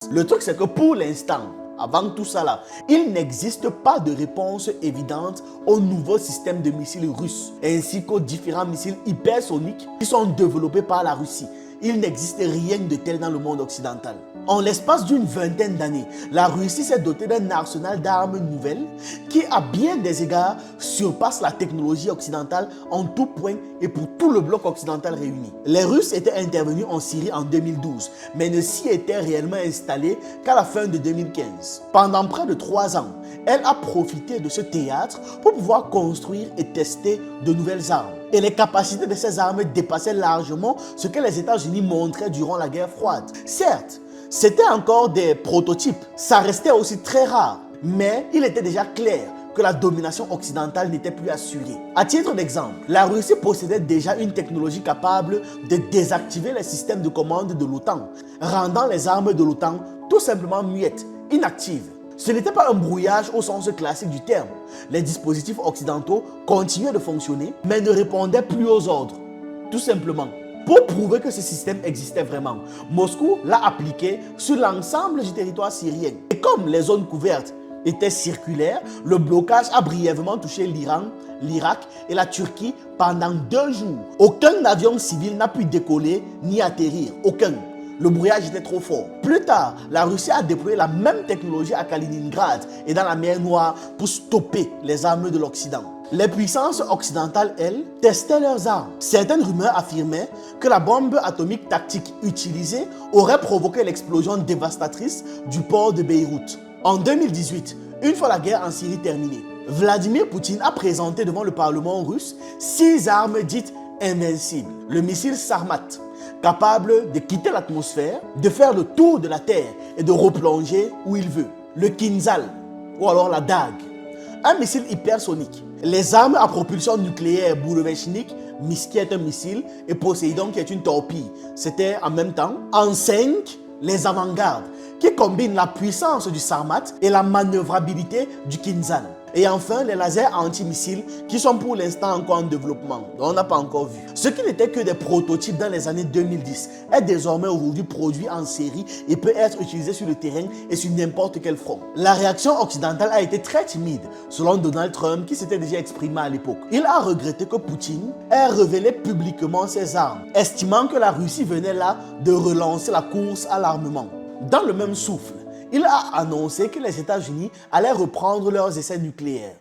Le truc, c'est que pour l'instant, avant tout ça là, il n'existe pas de réponse évidente au nouveau système de missiles russes, ainsi qu'aux différents missiles hypersoniques qui sont développés par la Russie. Il n'existe rien de tel dans le monde occidental. En l'espace d'une vingtaine d'années, la Russie s'est dotée d'un arsenal d'armes nouvelles qui, à bien des égards, surpasse la technologie occidentale en tout point et pour tout le bloc occidental réuni. Les Russes étaient intervenus en Syrie en 2012, mais ne s'y étaient réellement installés qu'à la fin de 2015. Pendant près de 3 ans, elle a profité de ce théâtre pour pouvoir construire et tester de nouvelles armes. Et les capacités de ces armes dépassaient largement ce que les États-Unis montraient durant la guerre froide. Certes, c'était encore des prototypes, ça restait aussi très rare, mais il était déjà clair que la domination occidentale n'était plus assurée. À titre d'exemple, la Russie possédait déjà une technologie capable de désactiver les systèmes de commande de l'OTAN, rendant les armes de l'OTAN tout simplement muettes, inactives. Ce n'était pas un brouillage au sens classique du terme. Les dispositifs occidentaux continuaient de fonctionner, mais ne répondaient plus aux ordres. Tout simplement. Pour prouver que ce système existait vraiment, Moscou l'a appliqué sur l'ensemble du territoire syrien. Et comme les zones couvertes étaient circulaires, le blocage a brièvement touché l'Iran, l'Irak et la Turquie pendant 2 jours. Aucun avion civil n'a pu décoller ni atterrir. Aucun. Le brouillage était trop fort. Plus tard, la Russie a déployé la même technologie à Kaliningrad et dans la mer Noire pour stopper les armes de l'Occident. Les puissances occidentales, elles, testaient leurs armes. Certaines rumeurs affirmaient que la bombe atomique tactique utilisée aurait provoqué l'explosion dévastatrice du port de Beyrouth. En 2018, une fois la guerre en Syrie terminée, Vladimir Poutine a présenté devant le Parlement russe 6 armes dites invincibles. Le missile Sarmat, capable de quitter l'atmosphère, de faire le tour de la Terre et de replonger où il veut. Le Kinzhal, ou alors la dague, un missile hypersonique. Les armes à propulsion nucléaire Bourevechnik, qui est un missile, et Poséidon qui est une torpille. C'était en même temps. En 5, les avant-gardes, qui combinent la puissance du Sarmat et la manœuvrabilité du Kinzhal. Et enfin, les lasers antimissiles qui sont pour l'instant encore en développement. On n'a pas encore vu. Ce qui n'était que des prototypes dans les années 2010 est désormais aujourd'hui produit en série et peut être utilisé sur le terrain et sur n'importe quel front. La réaction occidentale a été très timide, selon Donald Trump qui s'était déjà exprimé à l'époque. Il a regretté que Poutine ait révélé publiquement ses armes, estimant que la Russie venait là de relancer la course à l'armement. Dans le même souffle, il a annoncé que les États-Unis allaient reprendre leurs essais nucléaires.